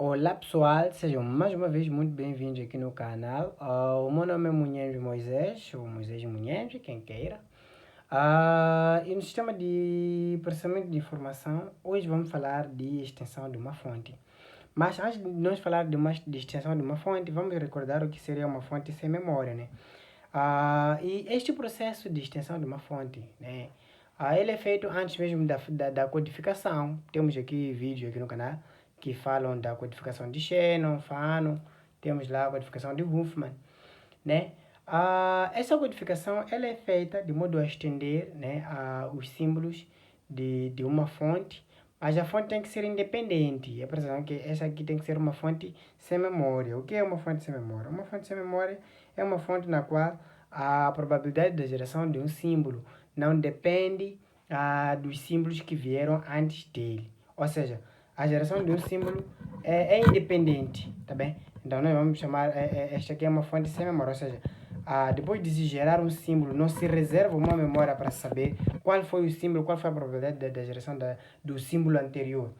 Olá pessoal, sejam mais uma vez muito bem-vindos aqui no canal. O meu nome é Munhenjo Moisés, ou Moisés Munhenjo, quem queira. E no sistema de processamento de informação, hoje vamos falar de extensão de uma fonte. Mas antes de nós falar de extensão de uma fonte, vamos recordar o que seria uma fonte sem memória, né? E este processo de extensão de uma fonte, né? Ele é feito antes mesmo da codificação. Temos aqui vídeos aqui no canal que falam da codificação de Shannon, Fanon, temos lá a codificação de Huffman, né? Essa codificação ela é feita de modo a estender, né, os símbolos de uma fonte, mas a fonte tem que ser independente. É por exemplo que essa aqui tem que ser uma fonte sem memória. O que é uma fonte sem memória? Uma fonte sem memória é uma fonte na qual a probabilidade da geração de um símbolo não depende dos símbolos que vieram antes dele. Ou seja, a geração de um símbolo é independente, tá bem? Então nós vamos chamar, esta aqui é uma fonte sem memória, ou seja, depois de se gerar um símbolo, não se reserva uma memória para saber qual foi o símbolo, qual foi a probabilidade da geração do símbolo anterior.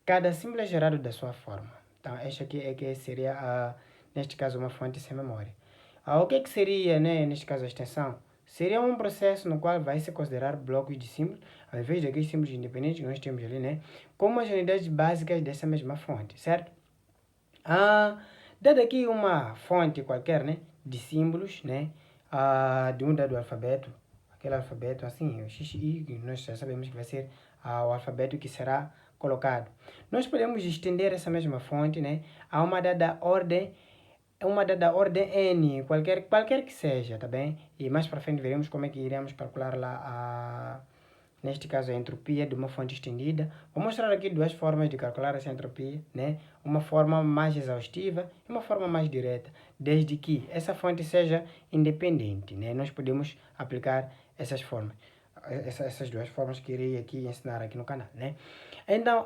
Cada símbolo é gerado da sua forma. Então esta aqui é que seria, neste caso, uma fonte sem memória. O que seria, né, neste caso, a extensão? Seria um processo no qual vai se considerar blocos de símbolos, ao invés daqueles símbolos independentes que nós temos ali, né, como as unidades básicas dessa mesma fonte, certo? Dada aqui uma fonte qualquer, né, de símbolos, né, de um dado alfabeto, aquele alfabeto assim, o XI, nós já sabemos que vai ser o alfabeto que será colocado. Nós podemos estender essa mesma fonte, né, a uma dada ordem N, qualquer que seja, tá bem? E mais para frente veremos como é que iremos calcular lá neste caso a entropia de uma fonte estendida. Vou mostrar aqui duas formas de calcular essa entropia, né? Uma forma mais exaustiva e uma forma mais direta, desde que essa fonte seja independente, né? Nós podemos aplicar essas formas. Essas duas formas que irei aqui ensinar aqui no canal, né? Então,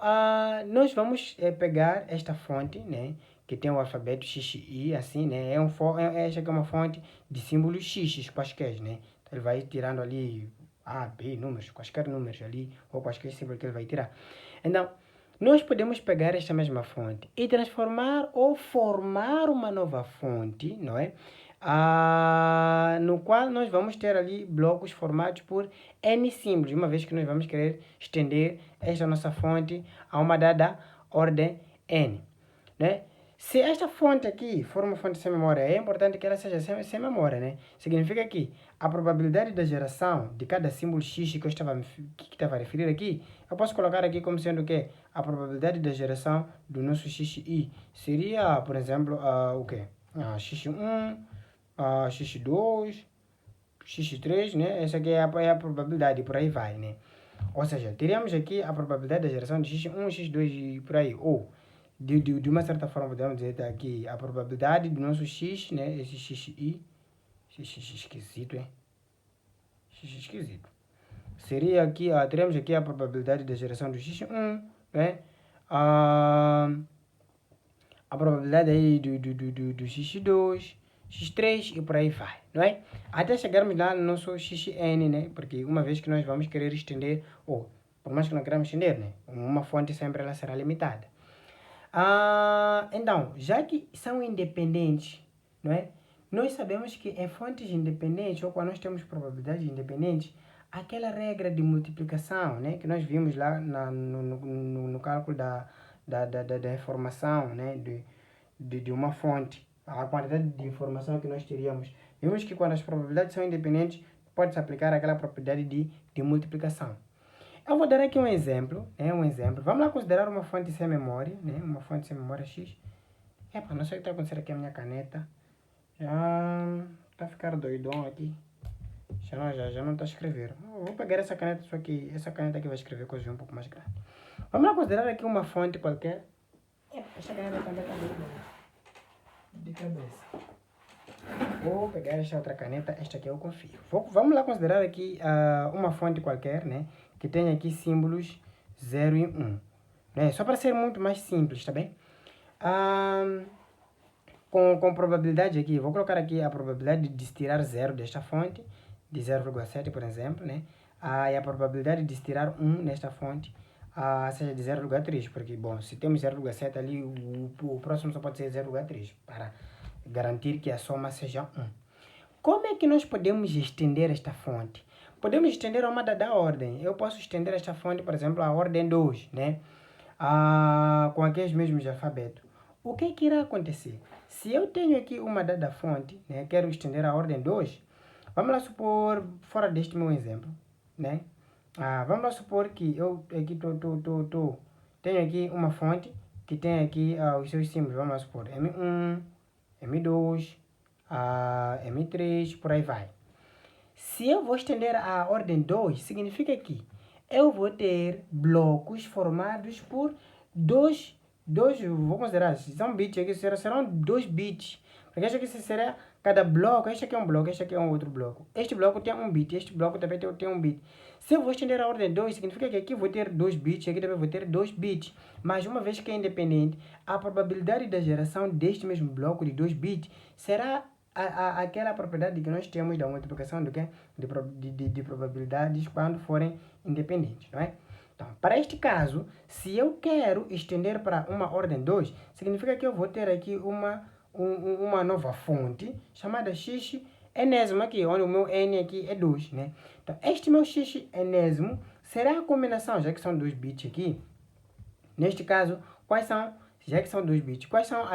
nós vamos pegar esta fonte, né? Que tem o alfabeto XI, assim, né? Essa aqui é uma fonte de símbolos X, quaisquer, né? Então, ele vai tirando ali A, B, números, quaisquer números ali, ou quaisquer símbolos que ele vai tirar. Então, nós podemos pegar esta mesma fonte e transformar ou formar uma nova fonte, não é? No qual nós vamos ter ali blocos formados por N símbolos, uma vez que nós vamos querer estender esta nossa fonte a uma dada ordem N, né? Se esta fonte aqui for uma fonte sem memória, é importante que ela seja sem memória, né? Significa que a probabilidade da geração de cada símbolo X que eu estava a referir aqui, eu posso colocar aqui como sendo o quê? A probabilidade da geração do nosso XI seria, por exemplo, o quê? X1, X2, X3, né? Essa aqui é a probabilidade, por aí vai, né? Ou seja, teríamos aqui a probabilidade da geração de X1, X2 e por aí. Ou, de uma certa forma, podemos dizer aqui a probabilidade do nosso X, né? Esse XI. X esquisito, hein? X esquisito. Seria aqui, teremos aqui a probabilidade da geração do X1, né? A probabilidade aí do X2, X3 e por aí vai, não é? Até chegarmos lá no nosso Xn, né? Porque uma vez que nós vamos querer estender, ou por mais que não queramos estender, né? Uma fonte sempre ela será limitada. Então, já que são independentes, não é? Nós sabemos que em fontes independentes, ou quando nós temos probabilidades independentes, aquela regra de multiplicação, né? Que nós vimos lá no cálculo da informação, né? De uma fonte, a quantidade de informação que nós teríamos. Vimos que quando as probabilidades são independentes, pode-se aplicar aquela propriedade de multiplicação. Eu vou dar aqui um exemplo, né? Vamos lá considerar uma fonte sem memória, né? Uma fonte sem memória X. Não sei o que está acontecendo aqui a minha caneta. Já está a ficar doidão aqui. Já não está a escrever. Vou pegar essa caneta, só que essa caneta aqui vai escrever coisas um pouco mais grandes. Vamos lá considerar aqui uma fonte qualquer. Essa caneta também está de cabeça. Vou pegar esta outra caneta, esta aqui eu confio. Vamos lá considerar aqui uma fonte qualquer, né? Que tenha aqui símbolos 0 e 1. Né? Só para ser muito mais simples, tá bem? Com probabilidade aqui, vou colocar aqui a probabilidade de se tirar 0 desta fonte, de 0,7, por exemplo, né? E a probabilidade de se tirar 1 nesta fonte, seja de 0,3, porque, bom, se temos 0,7 ali, o próximo só pode ser 0,3, para garantir que a soma seja 1. Como é que nós podemos estender esta fonte? Podemos estender a uma dada ordem. Eu posso estender esta fonte, por exemplo, à ordem 2, né? Com aqueles mesmos alfabetos. O que é que irá acontecer? Se eu tenho aqui uma dada fonte, né, quero estender a ordem 2, vamos lá supor, fora deste meu exemplo, né? Vamos lá supor que eu aqui tenho aqui uma fonte que tem aqui os seus símbolos, vamos lá supor, M1, M2, M3, por aí vai. Se eu vou estender a ordem 2, significa que eu vou ter blocos formados por dois vou considerar, se são bits aqui, serão 2 bits. Porque este aqui será cada bloco, este aqui é um bloco, este aqui é um outro bloco. Este bloco tem um bit, este bloco também tem um bit. Se eu vou estender a ordem 2, significa que aqui vou ter 2 bits, aqui também vou ter 2 bits. Mas uma vez que é independente, a probabilidade da geração deste mesmo bloco de 2 bits será aquela propriedade que nós temos da multiplicação do quê? De probabilidades quando forem independentes, não é? Então, para este caso, se eu quero estender para uma ordem 2, significa que eu vou ter aqui uma nova fonte chamada x enésimo aqui, onde o meu n aqui é 2, né? Então, este meu x enésimo será a combinação, já que são 2 bits aqui. Neste caso, quais são, já que são 2 bits, quais são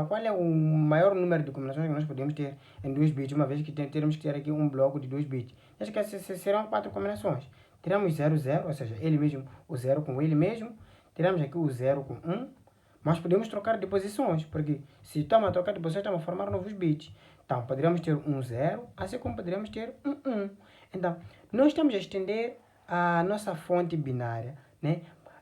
qual é o maior número de combinações que nós podemos ter em 2 bits, uma vez que teremos que ter aqui um bloco de 2 bits? Neste caso, serão 4 combinações. Teremos 0, 0, ou seja, ele mesmo, o 0 com ele mesmo. Teremos aqui o 0 com 1. Mas podemos trocar de posições, porque se estamos a trocar de posições, estamos a formar novos bits. Então, poderíamos ter um 0, assim como poderíamos ter um 1. Então, nós estamos a estender a nossa fonte binária, né?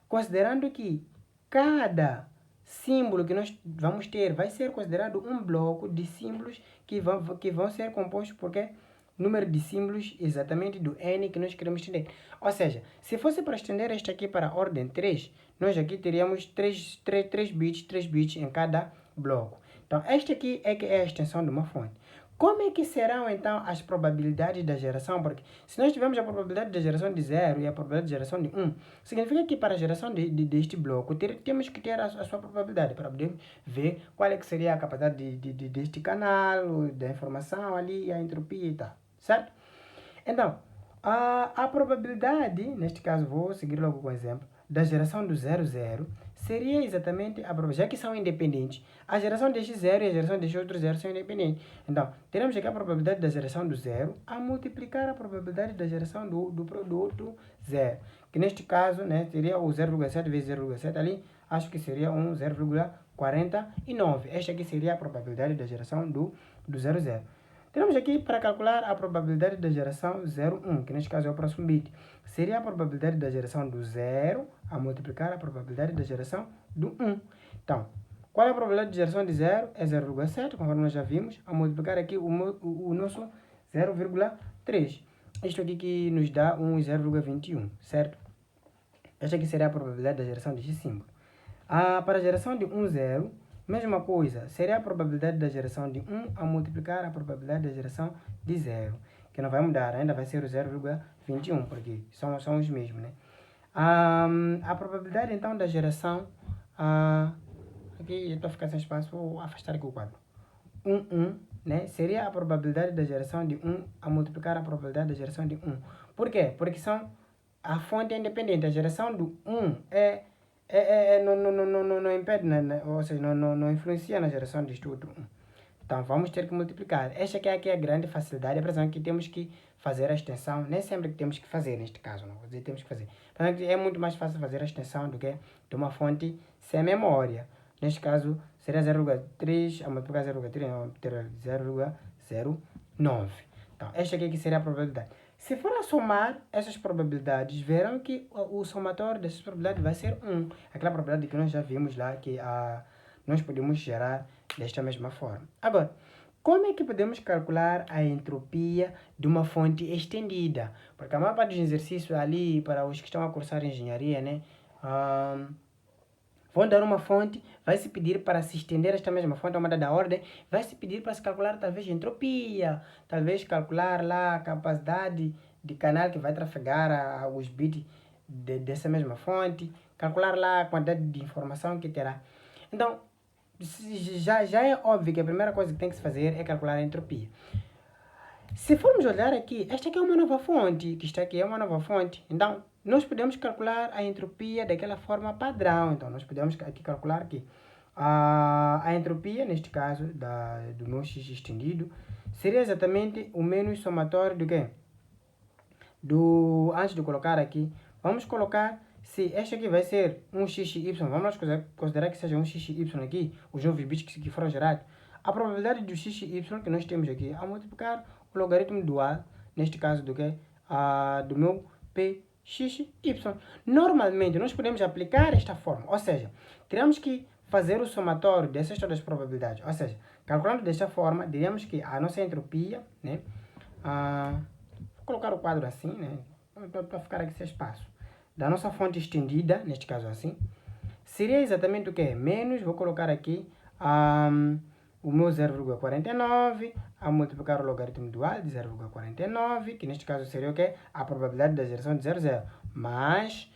Considerando que cada símbolo que nós vamos ter vai ser considerado um bloco de símbolos que vão ser compostos por quê? Número de símbolos exatamente do n que nós queremos estender. Ou seja, se fosse para estender este aqui para a ordem 3, nós aqui teríamos 3 bits em cada bloco. Então, este aqui é que é a extensão de uma fonte. Como é que serão, então, as probabilidades da geração? Porque se nós tivermos a probabilidade da geração de 0 e a probabilidade de geração de 1, significa que para a geração deste bloco, temos que ter a sua probabilidade para poder ver qual é que seria a capacidade deste canal, da informação ali, a entropia e tal, certo? Então, a probabilidade, neste caso vou seguir logo com o exemplo, da geração do 0, 0, seria exatamente a probabilidade, já que são independentes, a geração deste 0 e a geração deste outro 0 são independentes. Então, teremos aqui a probabilidade da geração do 0 a multiplicar a probabilidade da geração do produto 0, que neste caso, né, seria o 0,7 vezes 0,7 ali, acho que seria um 0,49. Esta aqui seria a probabilidade da geração do 0, 0. Temos aqui para calcular a probabilidade da geração 0, 1, que neste caso é o próximo bit. Seria a probabilidade da geração do 0 a multiplicar a probabilidade da geração do 1. Então, qual é a probabilidade de geração de 0? É 0,7, conforme nós já vimos, a multiplicar aqui o nosso 0,3. Isto aqui que nos dá um 0,21, certo? Esta aqui seria a probabilidade da geração deste símbolo. Para a geração de 1, 0, mesma coisa, seria a probabilidade da geração de 1 a multiplicar a probabilidade da geração de 0, que não vai mudar, ainda vai ser o 0,21, porque são os mesmos, né? A probabilidade, então, da geração... aqui eu estou a ficar sem espaço, vou afastar aqui o quadro. 1, né? Seria a probabilidade da geração de 1 a multiplicar a probabilidade da geração de 1. Por quê? Porque a fonte é independente. A geração do 1 não impede, ou seja, não influencia na geração deste outro 1. Então, vamos ter que multiplicar. Esta aqui é a grande facilidade. A pressão que temos que fazer a extensão. Nem sempre que temos que fazer, neste caso. Não vou dizer temos que fazer. É muito mais fácil fazer a extensão do que de uma fonte sem memória. Neste caso, seria 0,3 a multiplicar 0,3, vamos ter 0,09. Então, esta aqui seria a probabilidade. Se for a somar essas probabilidades, verão que o somatório dessas probabilidades vai ser 1. Aquela probabilidade que nós já vimos lá, que nós podemos gerar desta mesma forma. Agora, como é que podemos calcular a entropia de uma fonte estendida? Porque a maior parte dos exercícios ali, para os que estão a cursar engenharia, né? Vão dar uma fonte, vai se pedir para se estender esta mesma fonte a uma dada ordem, vai se pedir para se calcular talvez entropia, talvez calcular lá a capacidade de canal que vai trafegar os bits dessa mesma fonte, calcular lá a quantidade de informação que terá. Então, já é óbvio que a primeira coisa que tem que se fazer é calcular a entropia. Se formos olhar aqui, esta aqui é uma nova fonte, que está aqui é uma nova fonte. Então, nós podemos calcular a entropia daquela forma padrão. Então, nós podemos aqui calcular aqui a entropia, neste caso, do meu x estendido, seria exatamente o menos somatório do quê? Antes de colocar aqui, vamos colocar, se este aqui vai ser um xy, vamos considerar que seja um xy aqui, os novos bits que foram gerados. A probabilidade do xy que nós temos aqui, a multiplicar o logaritmo dual, neste caso do que? Do meu pxy. Normalmente, nós podemos aplicar esta forma, ou seja, teremos que fazer o somatório dessas todas as probabilidades. Ou seja, calculando desta forma, diríamos que a nossa entropia, né? Vou colocar o quadro assim, né? Para ficar aqui sem espaço. Da nossa fonte estendida, neste caso assim, seria exatamente o que? Menos, vou colocar aqui o meu 0,49 a multiplicar o logaritmo dual de 0,49, que neste caso seria o que? A probabilidade da geração de 0,0. Mas,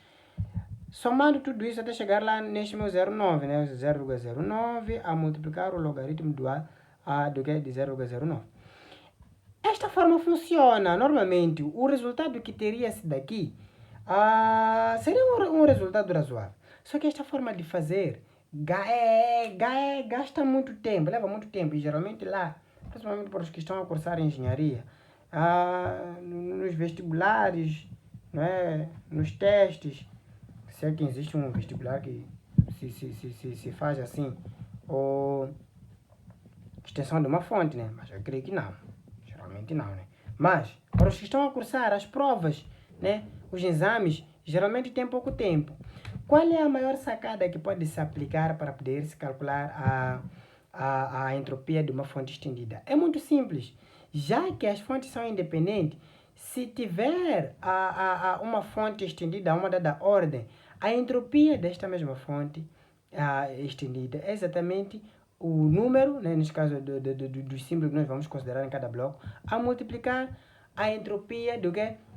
somando tudo isso até chegar lá neste meu 0,9, né? 0,09 a multiplicar o logaritmo dual do que? De 0,09. Esta forma funciona. Normalmente, o resultado que teria-se daqui seria um resultado razoável. Só que esta forma de fazer gasta muito tempo, leva muito tempo. E geralmente lá, principalmente para os que estão a cursar engenharia, nos vestibulares, não é? Nos testes, se é que existe um vestibular que se faz assim, ou extensão de uma fonte, né? Mas eu creio que não. Geralmente não, né? Mas, para os que estão a cursar as provas, né? Os exames, geralmente tem pouco tempo. Qual é a maior sacada que pode se aplicar para poder se calcular a entropia de uma fonte estendida? É muito simples. Já que as fontes são independentes, se tiver uma fonte estendida a uma dada ordem, a entropia desta mesma fonte estendida é exatamente o número, né, neste caso dos símbolos que nós vamos considerar em cada bloco, a multiplicar a entropia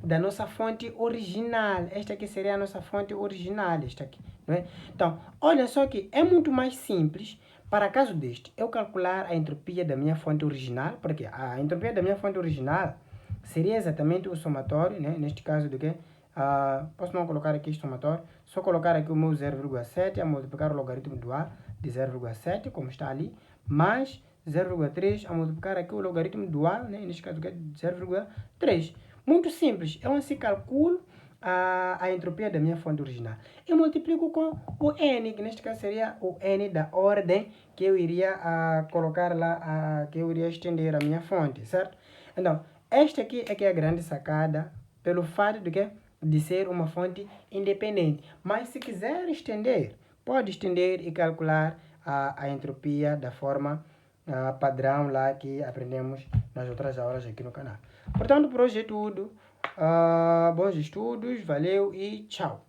da nossa fonte original. Esta aqui seria a nossa fonte original, esta aqui, não é? Então, olha só que é muito mais simples, para caso deste, eu calcular a entropia da minha fonte original, porque a entropia da minha fonte original seria exatamente o somatório, né, neste caso do que? Posso não colocar aqui somatório, só colocar aqui o meu 0,7 a multiplicar o logaritmo dual de 0,7, como está ali, mais 0,3 a multiplicar aqui o logaritmo dual, né, neste caso é 0,3. Muito simples, eu assim calculo a entropia da minha fonte original. Eu multiplico com o n, que neste caso seria o n da ordem que eu iria colocar lá, que eu iria estender a minha fonte, certo? Então, esta aqui é que é a grande sacada, pelo fato de ser uma fonte independente. Mas se quiser estender, pode estender e calcular a entropia da forma padrão lá que aprendemos nas outras aulas aqui no canal. Portanto, por hoje é tudo. Bons estudos, valeu e tchau!